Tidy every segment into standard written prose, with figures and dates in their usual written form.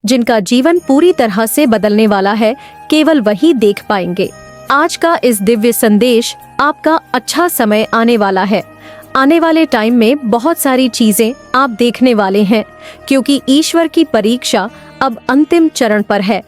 जिनका जीवन पूरी तरह से बदलने वाला है, केवल वही देख पाएंगे। आज का इस दिव्य संदेश आपका अच्छा समय आने वाला है। आने वाले टाइम में बहुत सारी चीजें आप देखने वाले हैं, क्योंकि ईश्वर की परीक्षा अब अंतिम चरण पर है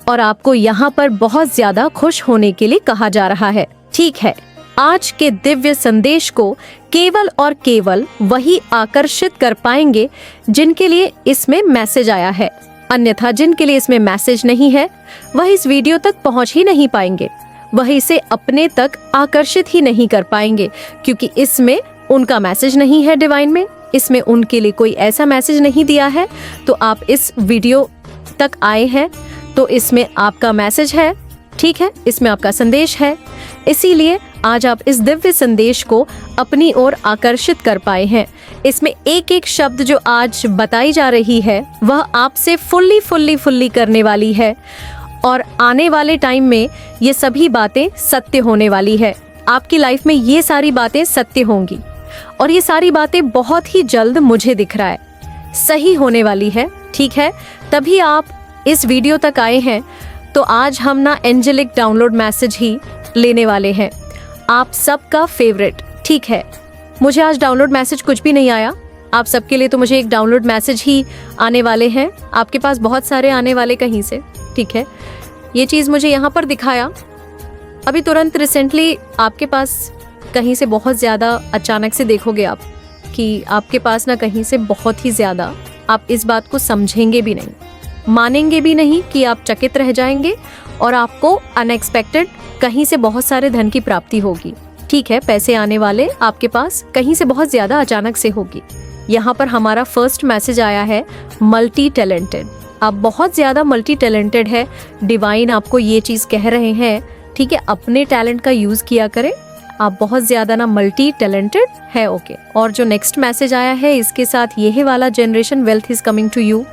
और आपको यहाँ पर बहुत ज्यादा खुश होने के लिए कहा जा रहा है। ठीक है, आज के दिव्य संदेश को केवल और केवल वही आकर्षित कर पाएंगे जिनके लिए इसमें मैसेज आया है। अन्यथा जिनके लिए इसमें मैसेज नहीं है, वह इस वीडियो तक पहुंच ही नहीं पाएंगे, वह इसे अपने तक आकर्षित ही नहीं कर पाएंगे, क्योंकि इसमें उनका मैसेज नहीं है। डिवाइन में इसमें उनके लिए कोई ऐसा मैसेज नहीं दिया है। तो आप इस वीडियो तक आए हैं तो इसमें आपका मैसेज है, ठीक है, इसमें आपका संदेश है। इसीलिए आज आप इस दिव्य संदेश को अपनी ओर आकर्षित कर पाए हैं। इसमें एक एक शब्द जो आज बताई जा रही है वह आपसे फुल्ली करने वाली है और आने वाले टाइम में ये सभी बातें सत्य होने वाली है। आपकी लाइफ में ये सारी बातें सत्य होंगी और ये सारी बातें बहुत ही जल्द मुझे दिख रहा है सही होने वाली है। ठीक है, तभी आप इस वीडियो तक आए हैं। तो आज हम ना एंजेलिक डाउनलोड मैसेज ही लेने वाले हैं, आप सबका फेवरेट। ठीक है, मुझे आज डाउनलोड मैसेज कुछ भी नहीं आया, आप सबके लिए तो मुझे एक डाउनलोड मैसेज ही आने वाले हैं। आपके पास बहुत सारे आने वाले कहीं से। ठीक है, ये चीज़ मुझे यहाँ पर दिखाया अभी तुरंत रिसेंटली। आपके पास कहीं से बहुत ज़्यादा अचानक से देखोगे आप कि आपके पास ना कहीं से बहुत ही ज़्यादा, आप इस बात को समझेंगे भी नहीं, मानेंगे भी नहीं कि आप चकित रह जाएंगे और आपको अनएक्सपेक्टेड कहीं से बहुत सारे धन की प्राप्ति होगी। ठीक है, पैसे आने वाले आपके पास कहीं से बहुत ज़्यादा अचानक से होगी। यहाँ पर हमारा फर्स्ट मैसेज आया है मल्टी टैलेंटेड। आप बहुत ज़्यादा मल्टी टैलेंटेड है। डिवाइन आपको ये चीज़ कह रहे हैं, ठीक है, अपने टैलेंट का यूज़ किया करें। आप बहुत ज़्यादा ना मल्टी टैलेंटेड है। ओके, और जो नेक्स्ट मैसेज आया है इसके साथ ये वाला, generation wealth is coming to you.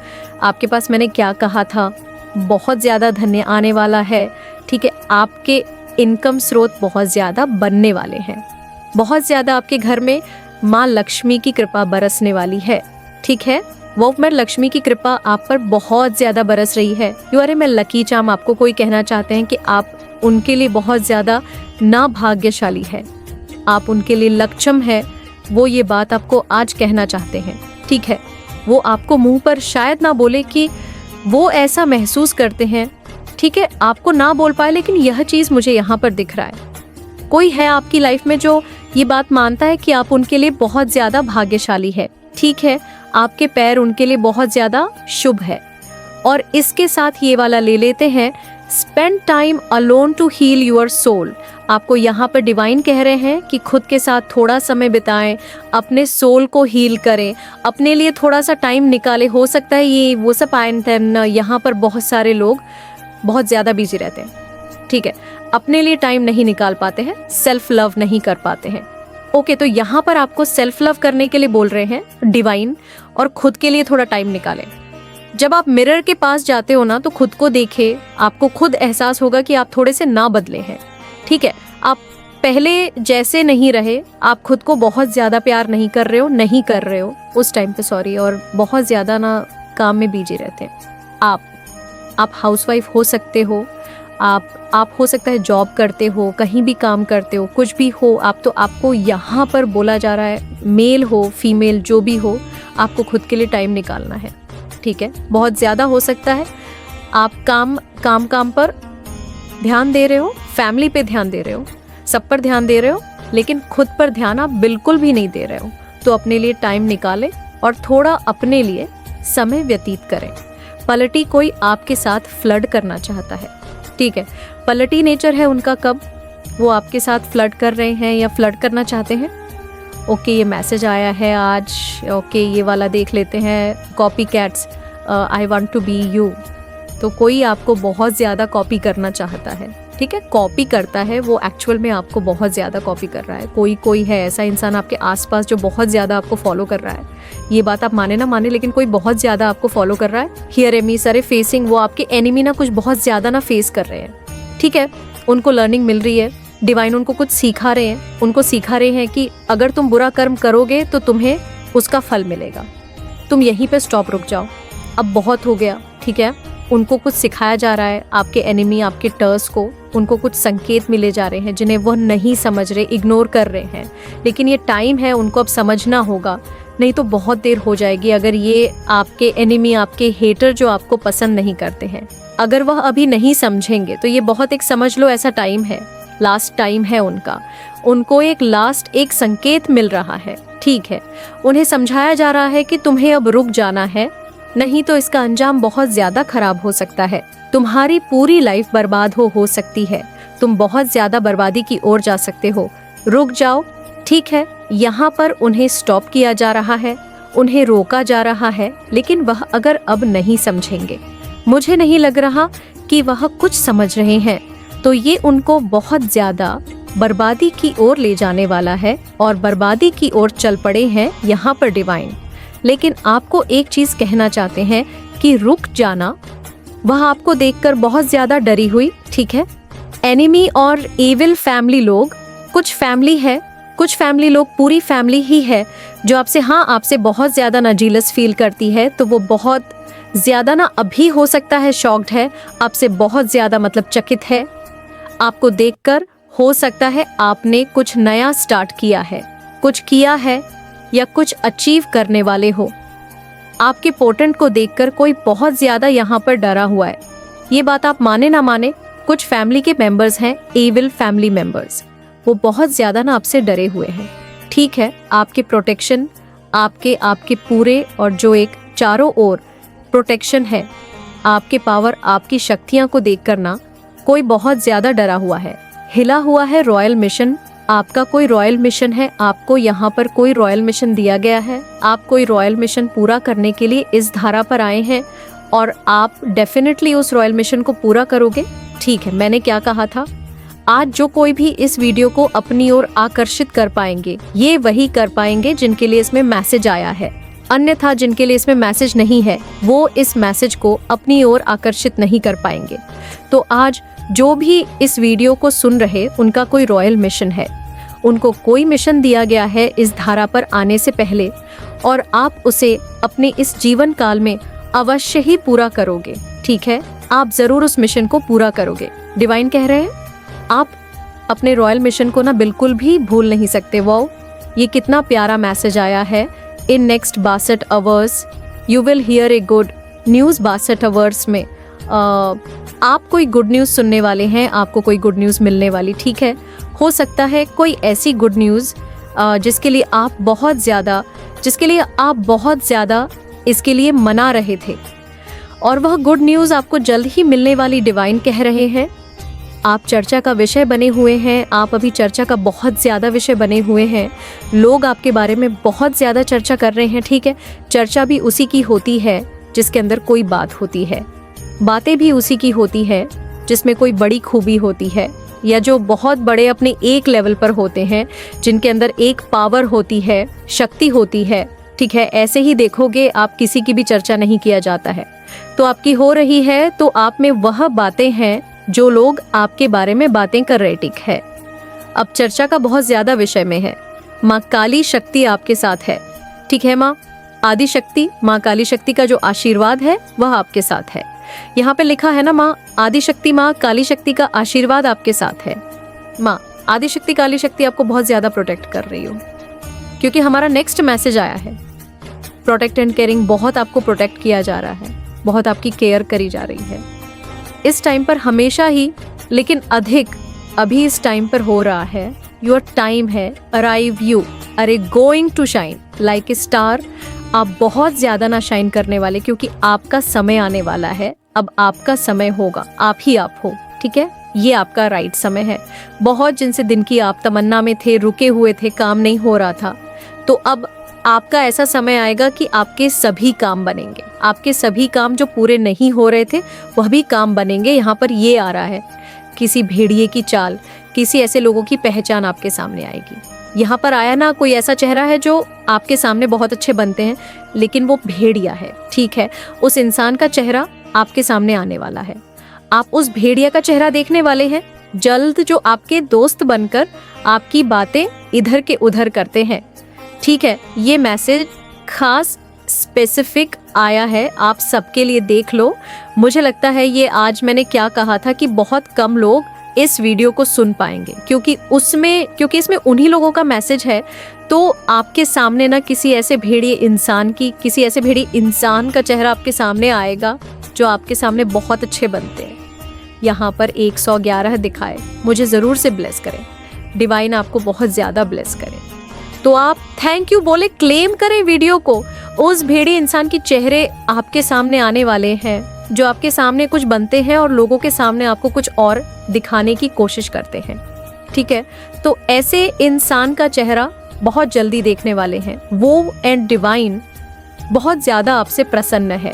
आपके पास मैंने क्या कहा था, बहुत ज़्यादा धन्य आने वाला है। ठीक है, आपके इनकम स्रोत बहुत ज़्यादा बनने वाले हैं। बहुत ज़्यादा आपके घर में माँ लक्ष्मी की कृपा बरसने वाली है। ठीक है, वो मैं लक्ष्मी की कृपा आप पर बहुत ज़्यादा बरस रही है। यू आर ए मैं लकी चाम आपको कोई कहना चाहते हैं कि आप उनके लिए बहुत ज़्यादा ना भाग्यशाली है, आप उनके लिए लक्षम है। वो ये बात आपको आज कहना चाहते हैं। ठीक है, वो आपको मुंह पर शायद ना बोले कि वो ऐसा महसूस करते हैं। ठीक है, आपको ना बोल पाए, लेकिन यह चीज़ मुझे यहाँ पर दिख रहा है। कोई है आपकी लाइफ में जो ये बात मानता है कि आप उनके लिए बहुत ज़्यादा भाग्यशाली है। ठीक है, आपके पैर उनके लिए बहुत ज़्यादा शुभ है। और इसके साथ ये वाला ले लेते हैं, spend time alone to heal your soul. आपको यहाँ पर डिवाइन कह रहे हैं कि खुद के साथ थोड़ा समय बिताएं, अपने सोल को हील करें, अपने लिए थोड़ा सा टाइम निकालें। हो सकता है ये वो सब यहाँ पर बहुत सारे लोग बहुत ज़्यादा बिजी रहते हैं। ठीक है, अपने लिए टाइम नहीं निकाल पाते हैं, सेल्फ लव नहीं कर पाते हैं। ओके, तो यहाँ पर आपको सेल्फ लव करने के लिए बोल रहे हैं डिवाइन, और खुद के लिए थोड़ा टाइम निकालें। जब आप मिरर के पास जाते हो ना, तो खुद को देखे, आपको खुद एहसास होगा कि आप थोड़े से ना बदले हैं। ठीक है, आप पहले जैसे नहीं रहे, आप खुद को बहुत ज़्यादा प्यार नहीं कर रहे हो उस टाइम पे, सॉरी, और बहुत ज़्यादा ना काम में बिजी रहते हैं। आप हाउसवाइफ हो सकते हो, आप हो सकता है जॉब करते हो, कहीं भी काम करते हो, कुछ भी हो आप, तो आपको यहाँ पर बोला जा रहा है, मेल हो फीमेल जो भी हो, आपको खुद के लिए टाइम निकालना है। ठीक है, बहुत ज़्यादा हो सकता है आप काम पर ध्यान दे रहे हो, फैमिली पे ध्यान दे रहे हो, सब पर ध्यान दे रहे हो, लेकिन खुद पर ध्यान आप बिल्कुल भी नहीं दे रहे हो। तो अपने लिए टाइम निकालें और थोड़ा अपने लिए समय व्यतीत करें। पलटी कोई आपके साथ फ्लर्ट करना चाहता है। ठीक है, पलटी नेचर है उनका, कब वो आपके साथ फ्लर्ट कर रहे हैं या फ्लर्ट करना चाहते हैं। ओके, ये मैसेज आया है आज। ओके, ये वाला देख लेते हैं, copy cats, I want to be you. तो कोई आपको बहुत ज़्यादा कॉपी करना चाहता है। ठीक है, कॉपी करता है, वो एक्चुअल में आपको बहुत ज़्यादा कॉपी कर रहा है। कोई है ऐसा इंसान आपके आसपास जो बहुत ज़्यादा आपको फॉलो कर रहा है। ये बात आप माने ना माने, लेकिन कोई बहुत ज़्यादा आपको फॉलो कर रहा है। हियर एमी सरे फेसिंग, वो आपके एनिमी ना कुछ बहुत ज़्यादा ना फेस कर रहे हैं। ठीक है, उनको लर्निंग मिल रही है, डिवाइन उनको कुछ सिखा रहे हैं, उनको सिखा रहे हैं कि अगर तुम बुरा कर्म करोगे तो तुम्हें उसका फल मिलेगा, तुम यहीं पे स्टॉप रुक जाओ। अब बहुत हो गया, ठीक है। उनको कुछ सिखाया जा रहा है, आपके एनिमी, आपके टर्स को उनको कुछ संकेत मिले जा रहे हैं जिन्हें वह नहीं समझ रहे, इग्नोर कर रहे हैं। लेकिन ये टाइम है, उनको अब समझना होगा, नहीं तो बहुत देर हो जाएगी। अगर ये आपके एनिमी, आपके हेटर जो आपको पसंद नहीं करते हैं, अगर वह अभी नहीं समझेंगे तो ये बहुत एक समझ लो ऐसा टाइम है, लास्ट टाइम है उनका। उनको एक लास्ट एक संकेत मिल रहा है, ठीक है। उन्हें समझाया जा रहा है कि तुम्हें अब रुक जाना है, नहीं तो इसका अंजाम बहुत ज्यादा खराब हो सकता है। तुम्हारी पूरी लाइफ बर्बाद हो सकती है, तुम बहुत ज्यादा बर्बादी की ओर जा सकते हो, रुक जाओ, ठीक है। यहाँ पर उन्हें स्टॉप किया जा रहा है, उन्हें रोका जा रहा है, लेकिन वह अगर अब नहीं समझेंगे, मुझे नहीं लग रहा कि वह कुछ समझ रहे हैं, तो ये उनको बहुत ज्यादा बर्बादी की ओर ले जाने वाला है और बर्बादी की ओर चल पड़े हैं यहाँ पर डिवाइन। लेकिन आपको एक चीज कहना चाहते हैं कि रुक जाना। वह आपको देखकर बहुत ज्यादा डरी हुई, ठीक है। एनिमी और एविल फैमिली लोग, कुछ फैमिली लोग, पूरी फैमिली ही है जो आपसे बहुत ज्यादा ना जीलस फील करती है, तो वो बहुत ज्यादा ना अभी हो सकता है शॉक्ड है, आपसे बहुत ज्यादा मतलब चकित है। आपको देखकर हो सकता है आपने कुछ नया स्टार्ट किया है, कुछ किया है या कुछ अचीव करने वाले हो। आपके पोर्टेंट को देखकर कोई बहुत ज्यादा यहाँ पर डरा हुआ है। ये बात आप माने ना माने, कुछ फैमिली के मेंबर्स हैं, एविल फैमिली मेंबर्स, वो बहुत ज्यादा ना आपसे डरे हुए हैं, ठीक है। आपके प्रोटेक्शन, आपके पूरे और जो एक चारों ओर प्रोटेक्शन है, आपके पावर, आपकी शक्तियां को देखकर ना कोई बहुत ज्यादा डरा हुआ है, हिला हुआ है। रॉयल मिशन, आपका कोई रॉयल मिशन है, आपको यहाँ पर कोई रॉयल मिशन दिया गया है, आप कोई रॉयल मिशन पूरा करने के लिए इस धारा पर आए हैं और आप डेफिनेटली उस रॉयल मिशन को पूरा करोगे, ठीक है। मैंने क्या कहा था, आज जो कोई भी इस वीडियो को अपनी ओर आकर्षित कर पाएंगे, ये वही कर पाएंगे जिनके लिए इसमें मैसेज आया है। अन्यथा जिनके लिए इसमें मैसेज नहीं है, वो इस मैसेज को अपनी ओर आकर्षित नहीं कर पाएंगे। तो आज जो भी इस वीडियो को सुन रहे, उनका कोई रॉयल मिशन है, उनको कोई मिशन दिया गया है इस धारा पर आने से पहले, और आप उसे अपने इस जीवन काल में अवश्य ही पूरा करोगे, ठीक है। आप जरूर उस मिशन को पूरा करोगे। डिवाइन कह रहे हैं आप अपने रॉयल मिशन को ना बिल्कुल भी भूल नहीं सकते। वाओ, ये कितना प्यारा मैसेज आया है। In next 62 hours you will hear a good news. 62 hours में आप कोई गुड न्यूज़ सुनने वाले हैं, आपको कोई गुड न्यूज़ मिलने वाली, ठीक है। हो सकता है कोई ऐसी गुड न्यूज़ जिसके लिए आप बहुत ज़्यादा इसके लिए मना रहे थे, और वह गुड न्यूज़ आपको जल्द ही मिलने वाली डिवाइन कह रहे हैं। आप चर्चा का विषय बने हुए हैं, आप अभी चर्चा का बहुत ज़्यादा विषय बने हुए हैं। लोग आपके बारे में बहुत ज़्यादा चर्चा कर रहे हैं, ठीक है। चर्चा भी उसी की होती है जिसके अंदर कोई बात होती है, बातें भी उसी की होती है जिसमें कोई बड़ी खूबी होती है, या जो बहुत बड़े अपने एक लेवल पर होते हैं, जिनके अंदर एक पावर होती है, शक्ति होती है, ठीक है। ऐसे ही देखोगे आप, किसी की भी चर्चा नहीं किया जाता है, तो आपकी हो रही है, तो आप में वह बातें हैं जो लोग आपके बारे में बातें कर रहे, ठीक है। अब चर्चा का बहुत ज्यादा विषय में है। माँ काली शक्ति आपके साथ है, ठीक है। माँ आदि शक्ति, माँ काली शक्ति का जो आशीर्वाद है वह आपके साथ है। यहाँ पे लिखा है ना, माँ आदि शक्ति, माँ काली शक्ति का आशीर्वाद आपके साथ है। माँ आदि शक्ति, काली शक्ति आपको बहुत ज्यादा प्रोटेक्ट कर रही हो, क्योंकि हमारा नेक्स्ट मैसेज आया है प्रोटेक्ट एंड केयरिंग। बहुत आपको प्रोटेक्ट किया जा रहा है, बहुत आपकी केयर करी जा रही है इस टाइम पर, हमेशा ही, लेकिन अधिक अभी इस टाइम पर हो रहा है। योर टाइम है, arrive you are going to shine like a star. आप बहुत ज्यादा ना शाइन करने वाले, क्योंकि आपका समय आने वाला है। अब आपका समय होगा, आप ही आप हो, ठीक है। ये आपका राइट समय है। बहुत जिनसे दिन की आप तमन्ना में थे, रुके हुए थे, काम नहीं हो रहा था, तो अब आपका ऐसा समय आएगा कि आपके सभी काम बनेंगे। आपके सभी काम जो पूरे नहीं हो रहे थे वह भी काम बनेंगे। यहाँ पर ये आ रहा है, किसी भेड़िए की चाल, किसी ऐसे लोगों की पहचान आपके सामने आएगी। यहाँ पर आया ना, कोई ऐसा चेहरा है जो आपके सामने बहुत अच्छे बनते हैं, लेकिन वो भेड़िया है, ठीक है। उस इंसान का चेहरा आपके सामने आने वाला है। आप उस भेड़िया का चेहरा देखने वाले हैं जल्द, जो आपके दोस्त बनकर आपकी बातें इधर के उधर करते हैं, ठीक है। ये मैसेज खास स्पेसिफिक आया है, आप सबके लिए देख लो। मुझे लगता है ये आज मैंने क्या कहा था कि बहुत कम लोग इस वीडियो को सुन पाएंगे, क्योंकि इसमें उन्हीं लोगों का मैसेज है। तो आपके सामने ना किसी ऐसे भेड़िए इंसान का चेहरा आपके सामने आएगा जो आपके सामने बहुत अच्छे बनते हैं। यहाँ पर 111 दिखाए, मुझे ज़रूर से ब्लेस करें, डिवाइन आपको बहुत ज़्यादा ब्लेस करें। तो आप थैंक यू बोले, क्लेम करें वीडियो को। उस भेड़िए इंसान के चेहरे आपके सामने आने वाले हैं जो आपके सामने कुछ बनते हैं और लोगों के सामने आपको कुछ और दिखाने की कोशिश करते हैं, ठीक है। तो ऐसे इंसान का चेहरा बहुत जल्दी देखने वाले हैं वो, एंड डिवाइन बहुत ज़्यादा आपसे प्रसन्न है।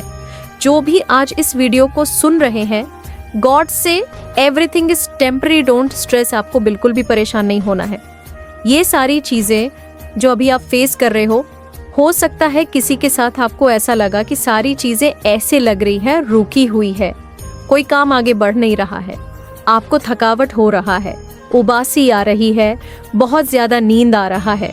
जो भी आज इस वीडियो को सुन रहे हैं, गॉड से everything is temporary, don't stress, आपको बिल्कुल भी परेशान नहीं होना है। ये सारी चीज़ें जो अभी आप फेस कर रहे हो सकता है किसी के साथ आपको ऐसा लगा कि सारी चीज़ें ऐसे लग रही है, रुकी हुई है, कोई काम आगे बढ़ नहीं रहा है, आपको थकावट हो रहा है, उबासी आ रही है, बहुत ज़्यादा नींद आ रहा है,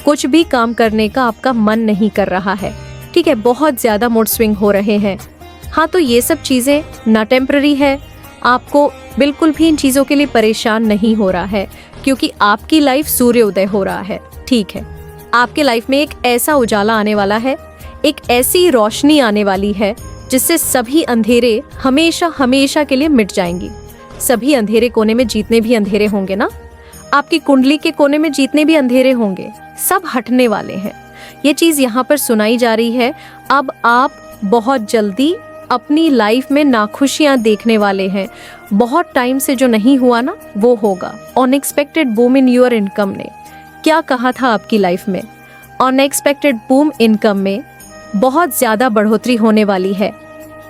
कुछ भी काम करने का आपका मन नहीं कर रहा है, ठीक है, बहुत ज़्यादा मूड स्विंग हो रहे हैं। हाँ, तो ये सब चीज़ें ना टेम्पररी है, आपको बिल्कुल भी इन चीज़ों के लिए परेशान नहीं हो रहा है, क्योंकि आपकी लाइफ सूर्योदय हो रहा है, ठीक है। आपके लाइफ में एक ऐसा उजाला आने वाला है, एक ऐसी रोशनी आने वाली है जिससे सभी अंधेरे हमेशा हमेशा के लिए मिट जाएंगी। सभी अंधेरे कोने में जितने भी अंधेरे होंगे ना, आपकी कुंडली के कोने में जितने भी अंधेरे होंगे, सब हटने वाले हैं। ये चीज़ यहाँ पर सुनाई जा रही है। अब आप बहुत जल्दी अपनी लाइफ में नाखुशियाँ देखने वाले हैं। बहुत टाइम से जो नहीं हुआ ना, वो होगा। Unexpected boom in your income ने क्या कहा था आपकी लाइफ में? अनएक्सपेक्टेड बूम इनकम में बहुत ज़्यादा बढ़ोतरी होने वाली है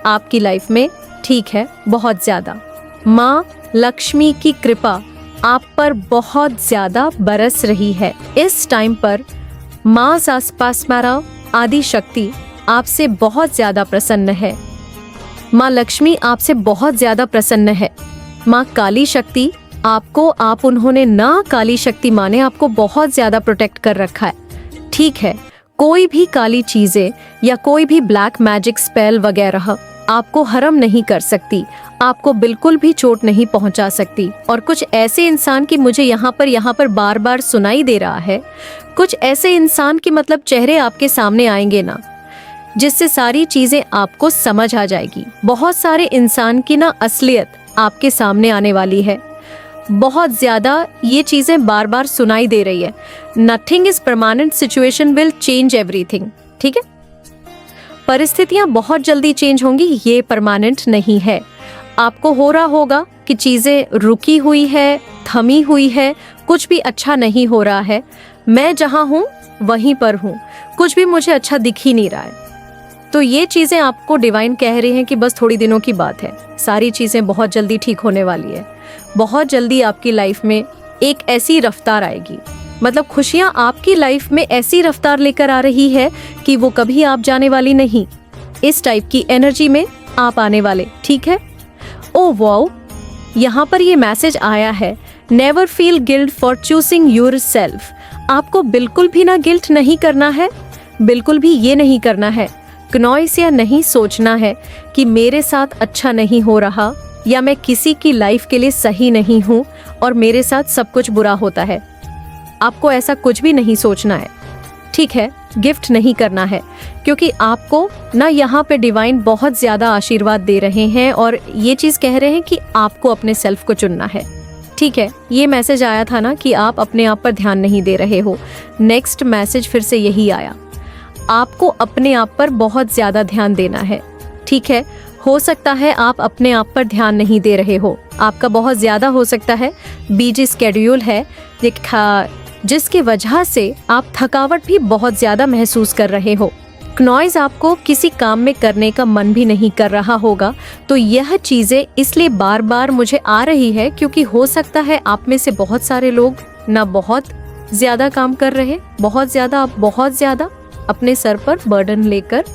आपकी लाइफ में, ठीक है, बहुत ज़्यादा। माँ लक्ष्मी की कृपा आप पर बहुत ज़्यादा बरस रही है। इस टाइम पर माँ सास्पासमारा आदि शक्ति आपसे बहुत ज़्यादा प्रसन्न है। माँ लक्ष्मी आपसे बहुत ज़्यादा प्रसन्न है। माँ काली शक्ति उन्होंने ना काली शक्ति माने आपको बहुत ज़्यादा प्रोटेक्ट कर रखा है, ठीक है। कोई भी काली चीज़ें या कोई भी ब्लैक मैजिक स्पेल वगैरह आपको हरम नहीं कर सकती, आपको बिल्कुल भी चोट नहीं पहुंचा सकती। और कुछ ऐसे इंसान की मुझे यहाँ पर बार बार सुनाई दे रहा है, कुछ ऐसे इंसान की मतलब चेहरे आपके सामने आएंगे ना, जिससे सारी चीज़ें आपको समझ आ जाएगी। बहुत सारे इंसान की ना असलियत आपके सामने आने वाली है। बहुत ज़्यादा ये चीज़ें बार बार सुनाई दे रही है। Nothing is permanent, situation will change everything, ठीक है। परिस्थितियाँ बहुत जल्दी चेंज होंगी, ये परमानेंट नहीं है। आपको हो रहा होगा कि चीज़ें रुकी हुई है, थमी हुई है, कुछ भी अच्छा नहीं हो रहा है, मैं जहाँ हूँ वहीं पर हूँ, कुछ भी मुझे अच्छा दिख ही नहीं रहा है। तो ये चीज़ें आपको डिवाइन कह रही हैं कि बस थोड़ी दिनों की बात है, सारी चीज़ें बहुत जल्दी ठीक होने वाली है। बहुत जल्दी आपकी लाइफ में एक ऐसी रफ्तार आएगी, मतलब खुशियाँ आपकी लाइफ में ऐसी रफ्तार लेकर आ रही है कि वो कभी आप जाने वाली नहीं। इस टाइप की एनर्जी में आप आने वाले, ठीक है। ओ वाओ, यहाँ पर ये मैसेज आया है, never feel guilt for choosing yourself. आपको बिल्कुल भी ना गिल्ट नहीं करना है, बिल्कुल भी ये नहीं करना है, क्नॉइस या नहीं सोचना है कि मेरे साथ अच्छा नहीं हो रहा या मैं किसी की लाइफ के लिए सही नहीं हूँ और मेरे साथ सब कुछ बुरा होता है। आपको ऐसा कुछ भी नहीं सोचना है, ठीक है। गिफ्ट नहीं करना है, क्योंकि आपको ना यहाँ पे डिवाइन बहुत ज़्यादा आशीर्वाद दे रहे हैं और ये चीज़ कह रहे हैं कि आपको अपने सेल्फ को चुनना है, ठीक है। ये मैसेज आया था ना कि आप अपने आप पर ध्यान नहीं दे रहे हो। नेक्स्ट मैसेज फिर से यही आया, आपको अपने आप पर बहुत ज़्यादा ध्यान देना है, ठीक है। हो सकता है आप अपने आप पर ध्यान नहीं दे रहे हो, आपका बहुत ज़्यादा हो सकता है बिजी स्केड्यूल है, जिसकी वजह से आप थकावट भी बहुत ज़्यादा महसूस कर रहे हो। नॉइज़ आपको किसी काम में करने का मन भी नहीं कर रहा होगा। तो यह चीज़ें इसलिए बार बार मुझे आ रही है क्योंकि हो सकता है आप में से बहुत सारे लोग ना बहुत ज़्यादा काम कर रहे, बहुत ज़्यादा अपने सर पर बर्डन लेकर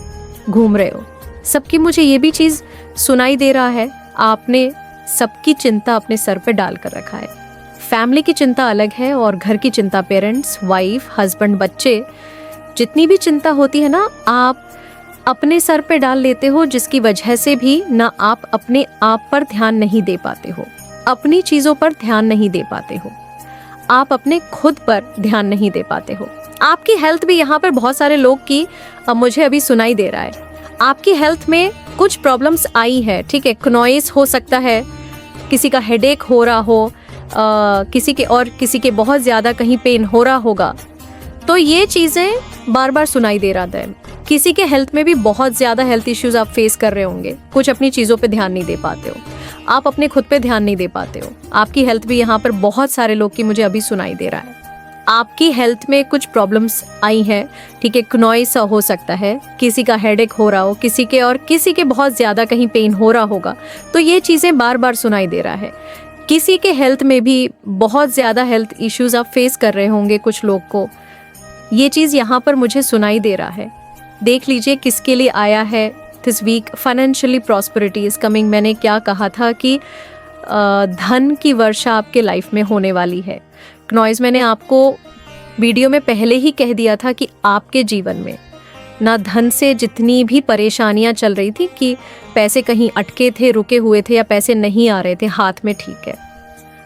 घूम रहे हो। सबकी मुझे ये भी चीज़ सुनाई दे रहा है, आपने सबकी चिंता अपने सर पे डाल कर रखा है। फैमिली की चिंता अलग है और घर की चिंता, पेरेंट्स, वाइफ, हस्बैंड, बच्चे, जितनी भी चिंता होती है ना, आप अपने सर पे डाल लेते हो, जिसकी वजह से भी ना आप अपने आप पर ध्यान नहीं दे पाते हो, अपनी चीज़ों पर ध्यान नहीं दे पाते हो, आप अपने खुद पर ध्यान नहीं दे पाते हो। आपकी हेल्थ भी यहाँ पर बहुत सारे लोग की मुझे अभी सुनाई दे रहा है, आपकी हेल्थ में कुछ प्रॉब्लम्स आई है, ठीक है, क्नॉइस हो सकता है, किसी का हेडेक हो रहा हो, किसी के बहुत ज़्यादा कहीं पेन हो रहा होगा, तो ये चीज़ें बार बार सुनाई दे रहा है। किसी के हेल्थ में भी बहुत ज़्यादा हेल्थ इश्यूज आप फेस कर रहे होंगे, कुछ अपनी चीज़ों पे ध्यान नहीं दे पाते हो, आप अपने खुद पे ध्यान नहीं दे पाते हो। आपकी हेल्थ भी यहाँ पर बहुत सारे लोग की मुझे अभी सुनाई दे रहा है, आपकी हेल्थ में कुछ प्रॉब्लम्स आई हैं, ठीक है, क्नॉइस हो सकता है, किसी का हेडेक हो रहा हो, किसी के बहुत ज़्यादा कहीं पेन हो रहा होगा, तो ये चीज़ें बार बार सुनाई दे रहा है। किसी के हेल्थ में भी बहुत ज़्यादा हेल्थ इश्यूज आप फेस कर रहे होंगे, कुछ लोग को ये चीज़ यहाँ पर मुझे सुनाई दे रहा है। देख लीजिए किसके लिए आया है this week. Financially prosperity is coming. मैंने क्या कहा था कि धन की वर्षा आपके लाइफ में होने वाली है। क्नॉइस मैंने आपको वीडियो में पहले ही कह दिया था कि आपके जीवन में ना धन से जितनी भी परेशानियां चल रही थी कि पैसे कहीं अटके थे, रुके हुए थे, या पैसे नहीं आ रहे थे हाथ में, ठीक है,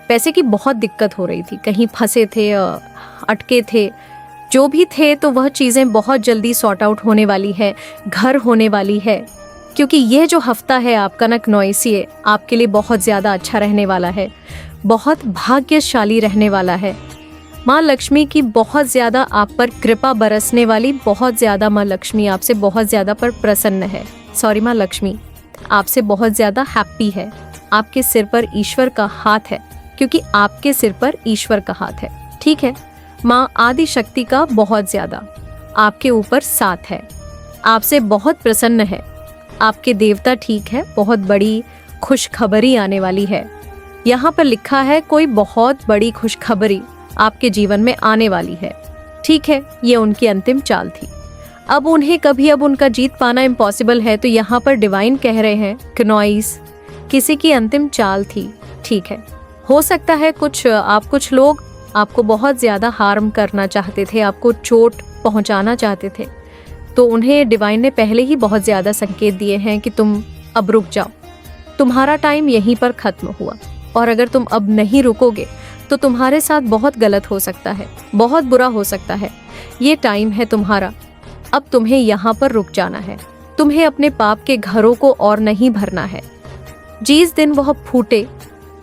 पैसे की बहुत दिक्कत हो रही थी, कहीं फंसे थे, अटके थे, जो भी थे, तो वह चीज़ें बहुत जल्दी सॉर्ट आउट होने वाली है, घर होने वाली है, क्योंकि यह जो हफ्ता है आपका ना क्नॉइसी आपके लिए बहुत ज़्यादा अच्छा रहने वाला है, बहुत भाग्यशाली रहने वाला है। माँ लक्ष्मी की बहुत ज़्यादा आप पर कृपा बरसने वाली, बहुत ज़्यादा माँ लक्ष्मी आपसे बहुत ज़्यादा पर प्रसन्न है। सॉरी, माँ लक्ष्मी आपसे बहुत ज़्यादा हैप्पी है। आपके सिर पर ईश्वर का हाथ है, क्योंकि आपके सिर पर ईश्वर का हाथ है, ठीक है। माँ आदि शक्ति का बहुत ज़्यादा आपके ऊपर साथ है, आपसे बहुत प्रसन्न है। आपके देवता, ठीक है, बहुत बड़ी खुशखबरी आने वाली है। यहाँ पर लिखा है कोई बहुत बड़ी खुशखबरी आपके जीवन में आने वाली है, ठीक है। ये उनकी अंतिम चाल थी। अब उनका जीत पाना इम्पॉसिबल है, तो यहाँ पर डिवाइन कह रहे हैं क्नॉइस किसी की अंतिम चाल थी, ठीक है। हो सकता है कुछ लोग आपको बहुत ज़्यादा हार्म करना चाहते थे, आपको चोट पहुँचाना चाहते थे, तो उन्हें डिवाइन ने पहले ही बहुत ज़्यादा संकेत दिए हैं कि तुम अब रुक जाओ, तुम्हारा टाइम यहीं पर ख़त्म हुआ, और अगर तुम अब नहीं रुकोगे तो तुम्हारे साथ बहुत गलत हो सकता है, बहुत बुरा हो सकता है। ये टाइम है तुम्हारा, अब तुम्हें यहाँ पर रुक जाना है, तुम्हें अपने पाप के घरों को और नहीं भरना है। जिस दिन वह फूटे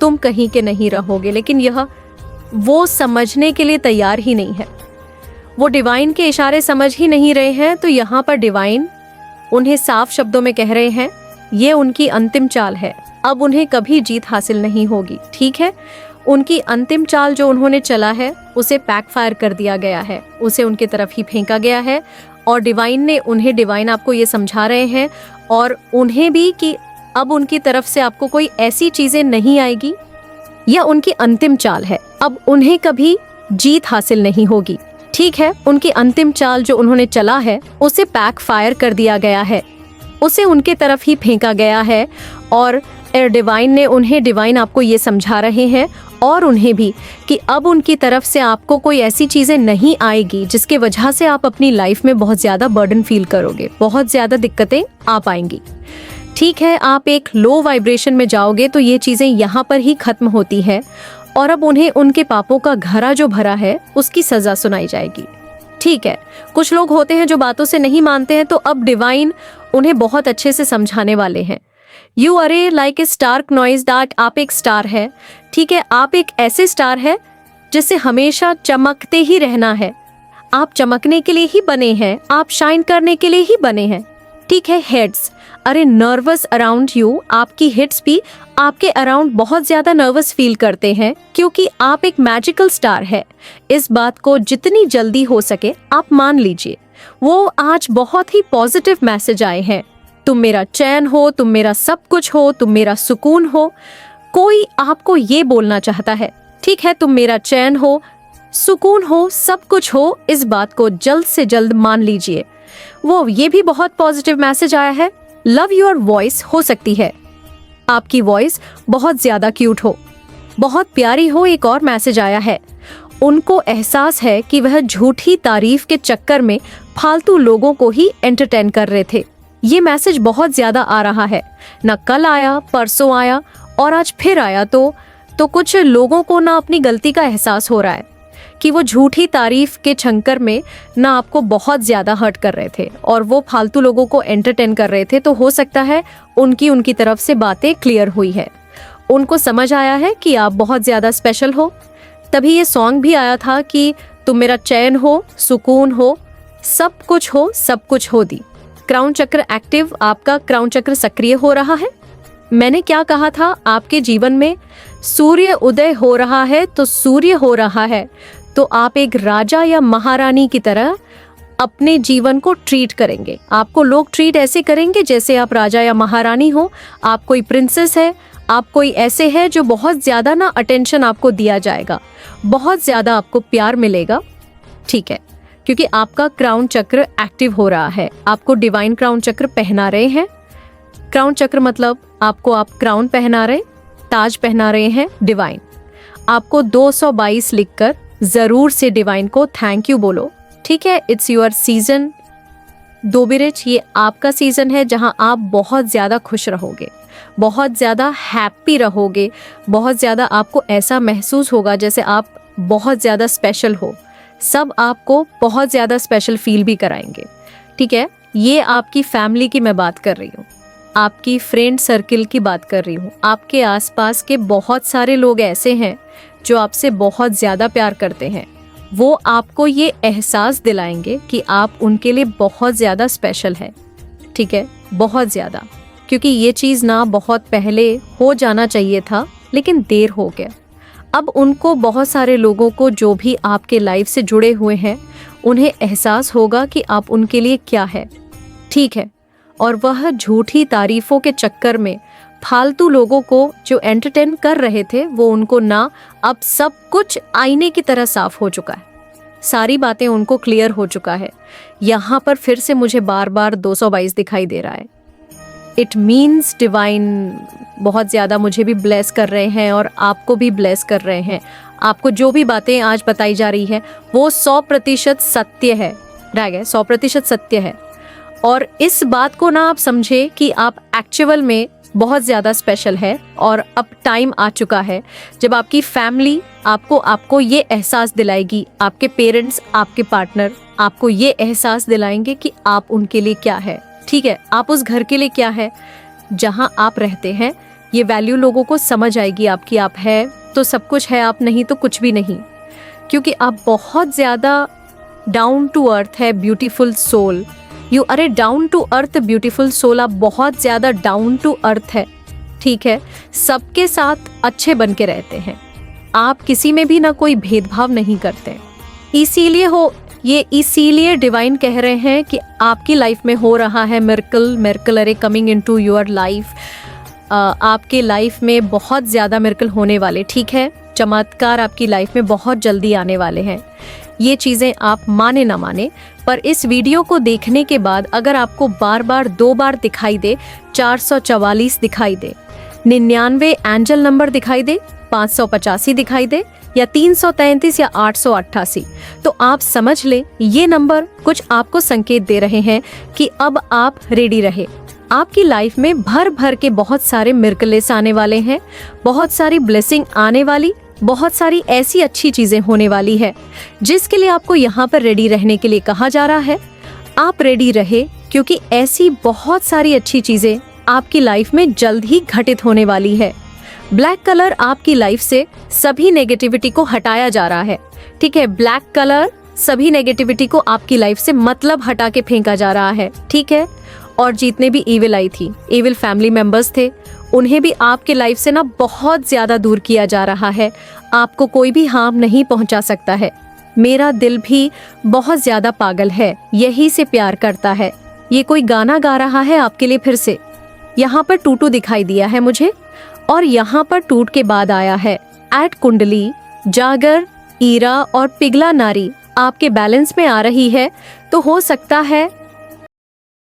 तुम कहीं के नहीं रहोगे, लेकिन यह वो समझने के लिए तैयार ही नहीं है, वो डिवाइन के इशारे समझ ही नहीं रहे हैं। तो यहाँ पर डिवाइन उन्हें साफ शब्दों में कह रहे हैं ये उनकी अंतिम चाल है, अब उन्हें कभी जीत हासिल नहीं होगी, ठीक है। उनकी अंतिम चाल जो उन्होंने चला है उसे बैकफायर कर दिया गया है, उसे उनकी तरफ ही फेंका गया है, और डिवाइन आपको ये समझा रहे हैं, और उन्हें भी कि अब उनकी तरफ से आपको कोई ऐसी चीजें नहीं आएगी, यह उनकी अंतिम चाल है, अब उन्हें कभी जीत हासिल नहीं होगी, ठीक है। उनकी अंतिम चाल जो उन्होंने चला है उसे बैकफायर कर दिया गया है, उसे उनके तरफ ही फेंका गया है, और डिवाइन आपको ये समझा रहे हैं, और उन्हें भी कि अब उनकी तरफ से आपको कोई ऐसी चीज़ें नहीं आएगी जिसके वजह से आप अपनी लाइफ में बहुत ज़्यादा बर्डन फील करोगे, बहुत ज़्यादा दिक्कतें आ पाएंगी, ठीक है। आप एक लो वाइब्रेशन में जाओगे तो ये चीज़ें यहाँ पर ही खत्म होती है, और अब उन्हें उनके पापों का घड़ा जो भरा है उसकी सज़ा सुनाई जाएगी, ठीक है। कुछ लोग होते हैं जो बातों से नहीं मानते हैं, तो अब डिवाइन उन्हें बहुत अच्छे से समझाने वाले हैं। You are like a star noise, that आप एक स्टार है, ठीक है। आप एक ऐसे स्टार है जिससे हमेशा चमकते ही रहना है, आप चमकने के लिए ही बने हैं, आप शाइन करने के लिए ही बने हैं, ठीक है। हेड्स, अरे नर्वस अराउंड यू, आपकी हिट्स भी आपके अराउंड बहुत ज्यादा नर्वस फील करते हैं, क्योंकि आप एक मैजिकल स्टार है। इस बात को जितनी जल्दी हो सके आप मान लीजिए। वो आज बहुत ही पॉजिटिव मैसेज आए हैं, तुम मेरा चैन हो, तुम मेरा सब कुछ हो, तुम मेरा सुकून हो। कोई आपको ये बोलना चाहता है, ठीक है, तुम मेरा चैन हो, सुकून हो, सब कुछ हो। इस बात को जल्द से जल्द मान लीजिए। वो ये भी बहुत पॉजिटिव मैसेज आया है, लव योर वॉइस, हो सकती है आपकी वॉइस बहुत ज्यादा क्यूट हो, बहुत प्यारी हो। एक और मैसेज आया है, उनको एहसास है कि वह झूठी तारीफ के चक्कर में फालतू लोगों को ही एंटरटेन कर रहे थे, ये मैसेज बहुत ज्यादा आ रहा है, ना कल आया, परसों आया और आज फिर आया। तो कुछ लोगों को ना अपनी गलती का एहसास हो रहा है कि वो झूठी तारीफ के छंकर में ना आपको बहुत ज्यादा हर्ट कर रहे थे और वो फालतू लोगों को एंटरटेन कर रहे थे। तो हो सकता है उनकी तरफ से बातें क्लियर हुई है, उनको समझ आया है कि आप बहुत ज्यादा स्पेशल हो। तभी ये सॉन्ग भी आया था कि तुम मेरा चैन हो, सुकून हो, सब कुछ हो दी। क्राउन चक्र एक्टिव, आपका क्राउन चक्र सक्रिय हो रहा है। मैंने क्या कहा था, आपके जीवन में सूर्य उदय हो रहा है, तो सूर्य हो रहा है तो आप एक राजा या महारानी की तरह अपने जीवन को ट्रीट करेंगे। आपको लोग ट्रीट ऐसे करेंगे जैसे आप राजा या महारानी हो। आप कोई प्रिंसेस है, आप कोई ऐसे है जो बहुत ज्यादा ना अटेंशन आपको दिया जाएगा, बहुत ज्यादा आपको प्यार मिलेगा। ठीक है, क्योंकि आपका क्राउन चक्र एक्टिव हो रहा है। आपको डिवाइन क्राउन चक्र पहना रहे हैं। क्राउन चक्र मतलब आपको आप क्राउन पहना रहे, ताज पहना रहे हैं डिवाइन। आपको 222 लिखकर जरूर से डिवाइन को थैंक यू बोलो। ठीक है, इट्स योर सीजन दोबिरिच, ये आपका सीजन है जहां आप बहुत ज्यादा खुश रहोगे, बहुत ज्यादा हैप्पी रहोगे, बहुत ज्यादा आपको ऐसा महसूस होगा जैसे आप बहुत ज्यादा स्पेशल हो। सब आपको बहुत ज्यादा स्पेशल फील भी कराएंगे। ठीक है, ये आपकी फैमिली की मैं बात कर रही हूँ, आपकी फ्रेंड सर्किल की बात कर रही हूँ। आपके आसपास के बहुत सारे लोग ऐसे हैं जो आपसे बहुत ज़्यादा प्यार करते हैं। वो आपको ये एहसास दिलाएंगे कि आप उनके लिए बहुत ज़्यादा स्पेशल है। ठीक है, बहुत ज़्यादा, क्योंकि ये चीज़ ना बहुत पहले हो जाना चाहिए था लेकिन देर हो गया। अब उनको, बहुत सारे लोगों को जो भी आपके लाइफ से जुड़े हुए हैं, उन्हें एहसास होगा कि आप उनके लिए क्या है। ठीक है, और वह झूठी तारीफों के चक्कर में फालतू लोगों को जो एंटरटेन कर रहे थे, वो उनको ना अब सब कुछ आईने की तरह साफ हो चुका है। सारी बातें उनको क्लियर हो चुका है। यहाँ पर फिर से मुझे बार बार 222 दिखाई दे रहा है। इट मीन्स डिवाइन बहुत ज़्यादा मुझे भी ब्लेस कर रहे हैं और आपको भी ब्लेस कर रहे हैं। आपको जो भी बातें आज बताई जा रही है वो 100% सत्य है। रह गए 100% सत्य है। और इस बात को ना आप समझे कि आप एक्चुअल में बहुत ज़्यादा स्पेशल है और अब टाइम आ चुका है जब आपकी फैमिली आपको ये एहसास दिलाएगी, आपके पेरेंट्स, आपके पार्टनर आपको ये एहसास दिलाएंगे कि आप उनके लिए क्या है। ठीक है, आप उस घर के लिए क्या है जहां आप रहते हैं। ये वैल्यू लोगों को समझ आएगी आपकी। आप है तो सब कुछ है, आप नहीं तो कुछ भी नहीं, क्योंकि आप बहुत ज़्यादा डाउन टू अर्थ है, ब्यूटीफुल सोल। अरे down to earth beautiful soul, आप बहुत ज़्यादा डाउन टू अर्थ है। ठीक है, सबके साथ अच्छे बन के रहते हैं, आप किसी में भी ना कोई भेदभाव नहीं करते। इसीलिए डिवाइन कह रहे हैं कि आपकी लाइफ में हो रहा है मिरेकल अरे कमिंग इनटू योर लाइफ। आपके लाइफ में बहुत ज़्यादा मिरेकल होने वाले। ठीक है, चमत्कार आपकी लाइफ में बहुत जल्दी आने वाले हैं। ये चीज़ें आप माने ना माने, पर इस वीडियो को देखने के बाद अगर आपको बार बार 2 बार दिखाई दे, 444 दिखाई दे, 99 एंजल नंबर दिखाई दे, 585 दिखाई दे या 333 या 888, तो आप समझ ले ये नंबर कुछ आपको संकेत दे रहे हैं कि अब आप रेडी रहे। आपकी लाइफ में भर भर के बहुत सारे मिरेकल्स आने वाले हैं, बहुत सारी ब्लेसिंग आने वाली, बहुत सारी ऐसी अच्छी चीजें होने वाली है जिसके लिए आपको यहाँ पर रेडी रहने के लिए कहा जा रहा है। आप रेडी रहे, क्योंकि ऐसी बहुत सारी अच्छी चीजें आपकी लाइफ में जल्द ही घटित होने वाली है। ब्लैक कलर आपकी लाइफ से सभी नेगेटिविटी को हटाया जा रहा है। ठीक है, ब्लैक कलर सभी नेगेटिविटी को आपकी लाइफ से मतलब हटा के फेंका जा रहा है। ठीक है, और जितने भी ईविल आई थी, ईविल फैमिली मेंबर्स थे, उन्हें भी आपके लाइफ से ना बहुत ज्यादा दूर किया जा रहा है। आपको कोई भी हार्म नहीं पहुंचा सकता है। मेरा दिल भी बहुत ज्यादा पागल है, यही से प्यार करता है। ये कोई गाना गा रहा है आपके लिए फिर से। यहाँ पर टूटू दिखाई दिया है मुझे, और यहाँ पर टूट के बाद आया है एट कुंडली, जागर, ईरा और पिघला नारी आपके बैलेंस में आ रही है। तो हो सकता है